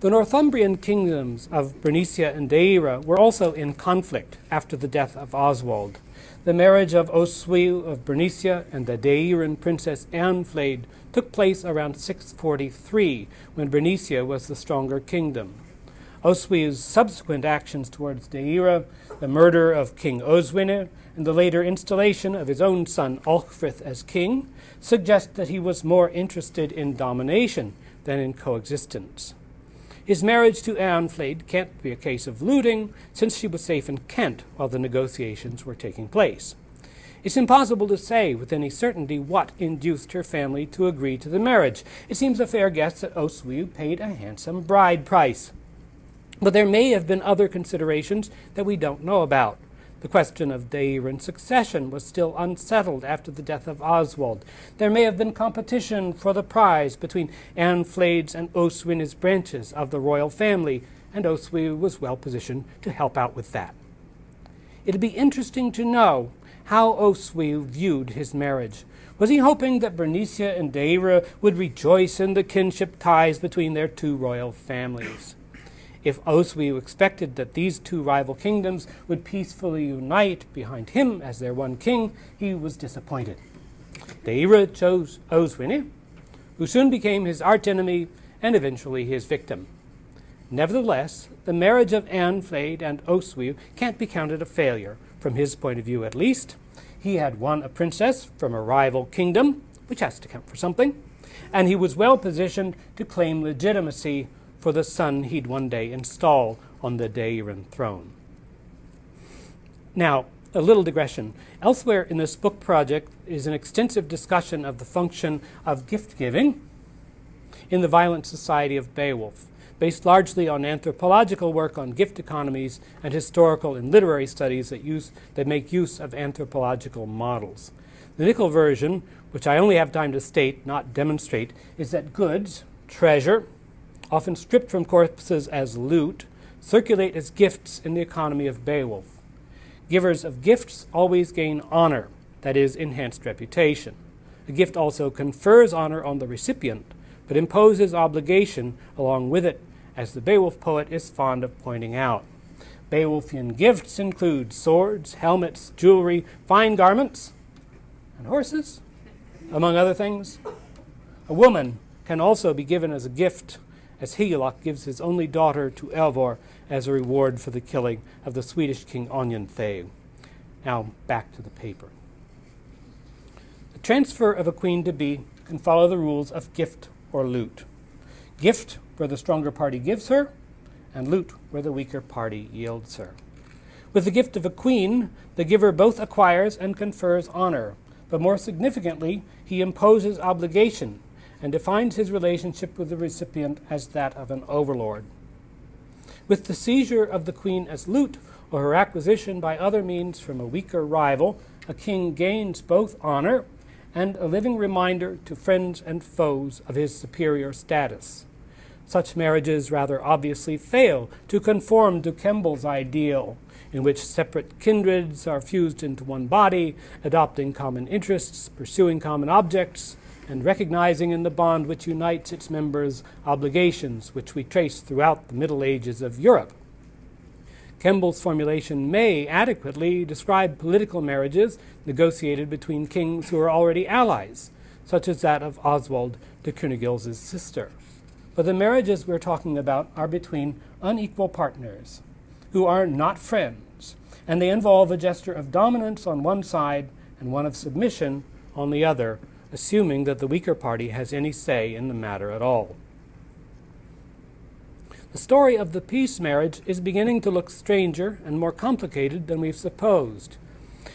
The Northumbrian kingdoms of Bernicia and Deira were also in conflict after the death of Oswald. The marriage of Oswiu of Bernicia and the Deiran princess Eanfled took place around 643, when Bernicia was the stronger kingdom. Oswiu's subsequent actions towards Deira, the murder of King Oswine, and the later installation of his own son Alchfrith as king, suggest that he was more interested in domination than in coexistence. His marriage to Eanfled can't be a case of looting, since she was safe in Kent while the negotiations were taking place. It's impossible to say with any certainty what induced her family to agree to the marriage. It seems a fair guess that Oswiu paid a handsome bride price. But there may have been other considerations that we don't know about. The question of Deiran succession was still unsettled after the death of Oswald. There may have been competition for the prize between Eanfled's and Oswine's branches of the royal family, and Oswiu was well positioned to help out with that. It'd be interesting to know how Oswiu viewed his marriage. Was he hoping that Bernicia and Deira would rejoice in the kinship ties between their two royal families? If Oswiu expected that these two rival kingdoms would peacefully unite behind him as their one king, he was disappointed. Deira chose Oswine, who soon became his archenemy and eventually his victim. Nevertheless, the marriage of Eanfled and Oswiu can't be counted a failure, from his point of view at least. He had won a princess from a rival kingdom, which has to count for something, and he was well positioned to claim legitimacy for the son he'd one day install on the Deiran throne. Now, a little digression. Elsewhere in this book project is an extensive discussion of the function of gift-giving in the violent society of Beowulf, based largely on anthropological work on gift economies and historical and literary studies that make use of anthropological models. The Nickel version, which I only have time to state, not demonstrate, is that goods, treasure, often stripped from corpses as loot, circulate as gifts in the economy of Beowulf. Givers of gifts always gain honor, that is, enhanced reputation. A gift also confers honor on the recipient, but imposes obligation along with it, as the Beowulf poet is fond of pointing out. Beowulfian gifts include swords, helmets, jewelry, fine garments, and horses, among other things. A woman can also be given as a gift, as Hygelac gives his only daughter to Eivor as a reward for the killing of the Swedish king Onyentheu. Now, back to the paper. The transfer of a queen to be can follow the rules of gift or loot. Gift, where the stronger party gives her, and loot, where the weaker party yields her. With the gift of a queen, the giver both acquires and confers honor, but more significantly, he imposes obligation and defines his relationship with the recipient as that of an overlord. With the seizure of the queen as loot, or her acquisition by other means from a weaker rival, a king gains both honor and a living reminder to friends and foes of his superior status. Such marriages rather obviously fail to conform to Kemble's ideal, in which separate kindreds are fused into one body, adopting common interests, pursuing common objects, and recognizing in the bond which unites its members obligations which we trace throughout the Middle Ages of Europe. Kemble's formulation may adequately describe political marriages negotiated between kings who are already allies, such as that of Oswald to Cunegil's sister. But the marriages we're talking about are between unequal partners who are not friends, and they involve a gesture of dominance on one side and one of submission on the other, assuming that the weaker party has any say in the matter at all. The story of the peace marriage is beginning to look stranger and more complicated than we've supposed.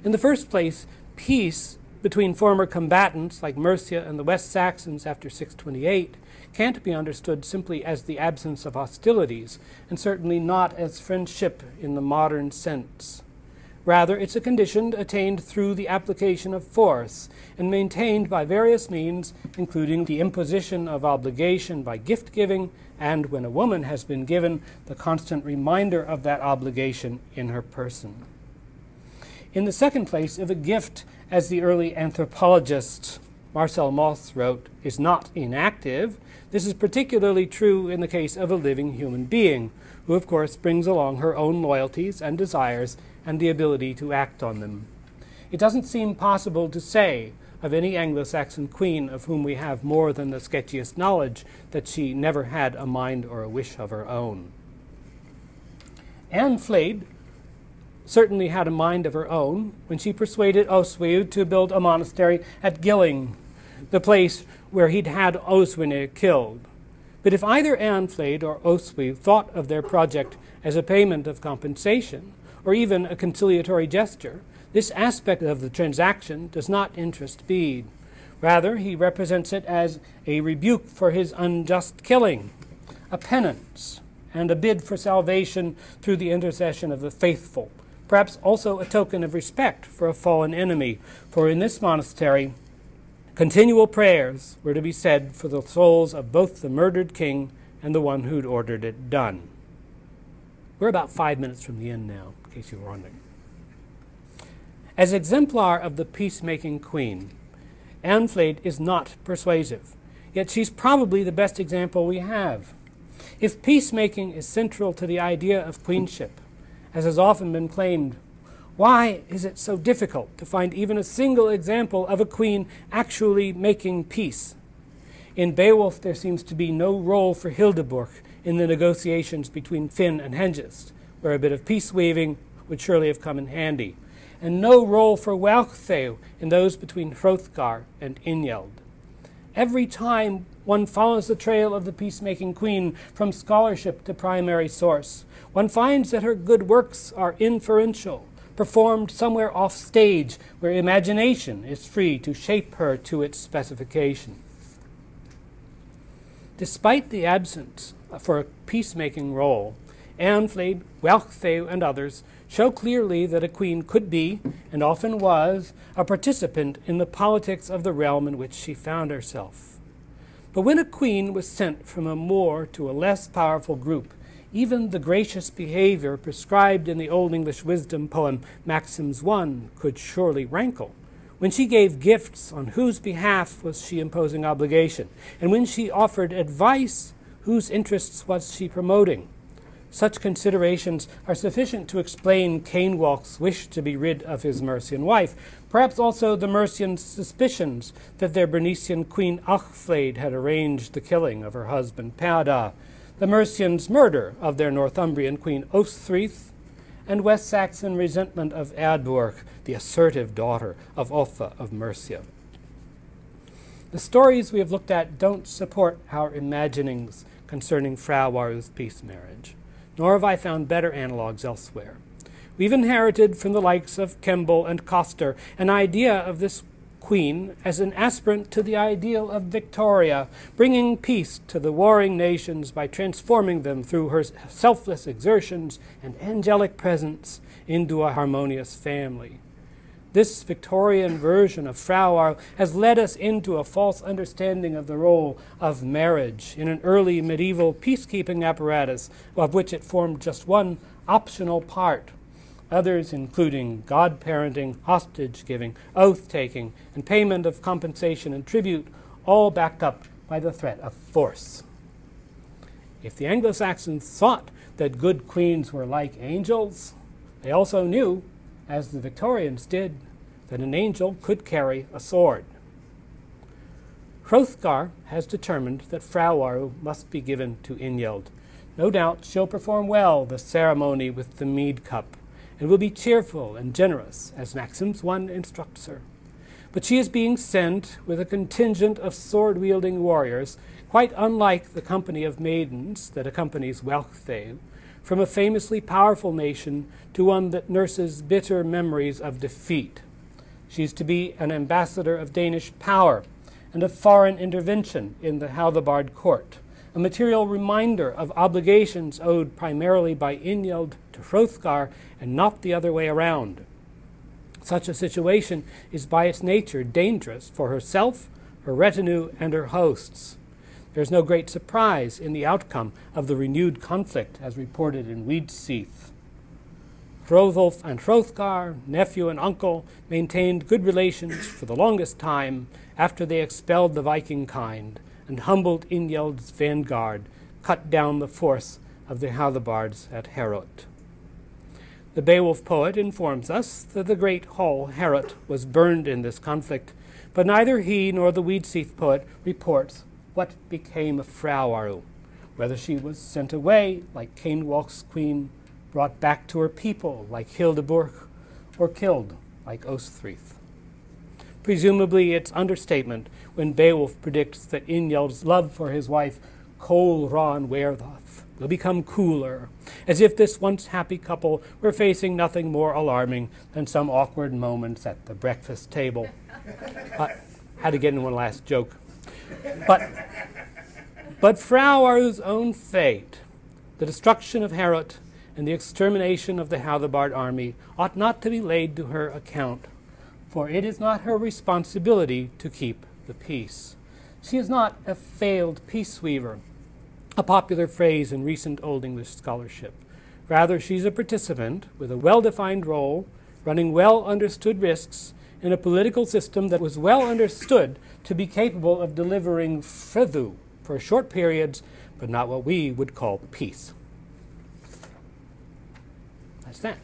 In the first place, peace between former combatants like Mercia and the West Saxons after 628 can't be understood simply as the absence of hostilities, and certainly not as friendship in the modern sense. Rather, it's a condition attained through the application of force and maintained by various means, including the imposition of obligation by gift-giving, and when a woman has been given, the constant reminder of that obligation in her person. In the second place, if a gift, as the early anthropologists Marcel Mauss wrote, is not inactive. This is particularly true in the case of a living human being, who of course brings along her own loyalties and desires and the ability to act on them. It doesn't seem possible to say of any Anglo-Saxon queen of whom we have more than the sketchiest knowledge that she never had a mind or a wish of her own. Anne Flade certainly had a mind of her own when she persuaded Oswiu to build a monastery at Gilling, the place where he'd had Oswine killed. But if either Anne Flade or Oswiu thought of their project as a payment of compensation, or even a conciliatory gesture, this aspect of the transaction does not interest Bede. Rather, he represents it as a rebuke for his unjust killing, a penance, and a bid for salvation through the intercession of the faithful, perhaps also a token of respect for a fallen enemy, for in this monastery, continual prayers were to be said for the souls of both the murdered king and the one who'd ordered it done. We're about 5 minutes from the end now, in case you were wondering. As exemplar of the peacemaking queen, Anne Flade is not persuasive, yet she's probably the best example we have. If peacemaking is central to the idea of queenship, as has often been claimed, why is it so difficult to find even a single example of a queen actually making peace? In Beowulf, there seems to be no role for Hildeburh in the negotiations between Finn and Hengist, where a bit of peace weaving would surely have come in handy, and no role for Wealhtheow in those between Hrothgar and Inyeld. Every time one follows the trail of the peacemaking queen from scholarship to primary source, one finds that her good works are inferential, performed somewhere off stage where imagination is free to shape her to its specification. Despite the absence for a peacemaking role, Anne Flade, Wealhtheow, and others show clearly that a queen could be, and often was, a participant in the politics of the realm in which she found herself. But when a queen was sent from a more to a less powerful group, even the gracious behavior prescribed in the Old English wisdom poem Maxims I could surely rankle. When she gave gifts, on whose behalf was she imposing obligation? And when she offered advice, whose interests was she promoting? Such considerations are sufficient to explain Cainwalk's wish to be rid of his Mercian wife, perhaps also the Mercians' suspicions that their Bernician queen Alchflade had arranged the killing of her husband Peada, the Mercians' murder of their Northumbrian queen Osthryth, and West Saxon resentment of Eadburh, the assertive daughter of Offa of Mercia. The stories we have looked at don't support our imaginings concerning Frau Waru's peace marriage, nor have I found better analogues elsewhere. We've inherited from the likes of Kemble and Coster an idea of this queen as an aspirant to the ideal of Victoria, bringing peace to the warring nations by transforming them through her selfless exertions and angelic presence into a harmonious family. This Victorian version of Frau Waru has led us into a false understanding of the role of marriage in an early medieval peacekeeping apparatus, of which it formed just one optional part. Others, including godparenting, hostage-giving, oath-taking, and payment of compensation and tribute, all backed up by the threat of force. If the Anglo-Saxons thought that good queens were like angels, they also knew, as the Victorians did, that an angel could carry a sword. Hrothgar has determined that Frau Waru must be given to Inyeld. No doubt she'll perform well the ceremony with the mead cup, and will be cheerful and generous, as Maxims I instructs her. But she is being sent with a contingent of sword-wielding warriors, quite unlike the company of maidens that accompanies Wealhtheow, from a famously powerful nation to one that nurses bitter memories of defeat. She is to be an ambassador of Danish power and of foreign intervention in the Haldebard court, a material reminder of obligations owed primarily by Inyeld to Hrothgar and not the other way around. Such a situation is by its nature dangerous for herself, her retinue, and her hosts. There is no great surprise in the outcome of the renewed conflict as reported in Weedseath. Hrothulf and Hrothgar, nephew and uncle, maintained good relations for the longest time after they expelled the Viking kind and humbled Ingjald's vanguard, cut down the force of the Hathabards at Herot. The Beowulf poet informs us that the great hall Herot was burned in this conflict, but neither he nor the Weedseath poet reports what became of Frau Aru, whether she was sent away like Cainwalk's queen, brought back to her people like Hildeburh, or killed like Ostfrith. Presumably it's understatement when Beowulf predicts that Ingjald's love for his wife, Kol Ran Weirthoth, will become cooler, as if this once happy couple were facing nothing more alarming than some awkward moments at the breakfast table. Had to get in one last joke. But Frau Aru's own fate, the destruction of Herot and the extermination of the Hathabard army, ought not to be laid to her account, for it is not her responsibility to keep the peace. She is not a failed peace weaver, a popular phrase in recent Old English scholarship. Rather, she's a participant with a well-defined role, running well-understood risks in a political system that was well understood to be capable of delivering friðu for short periods, but not what we would call peace. That's that.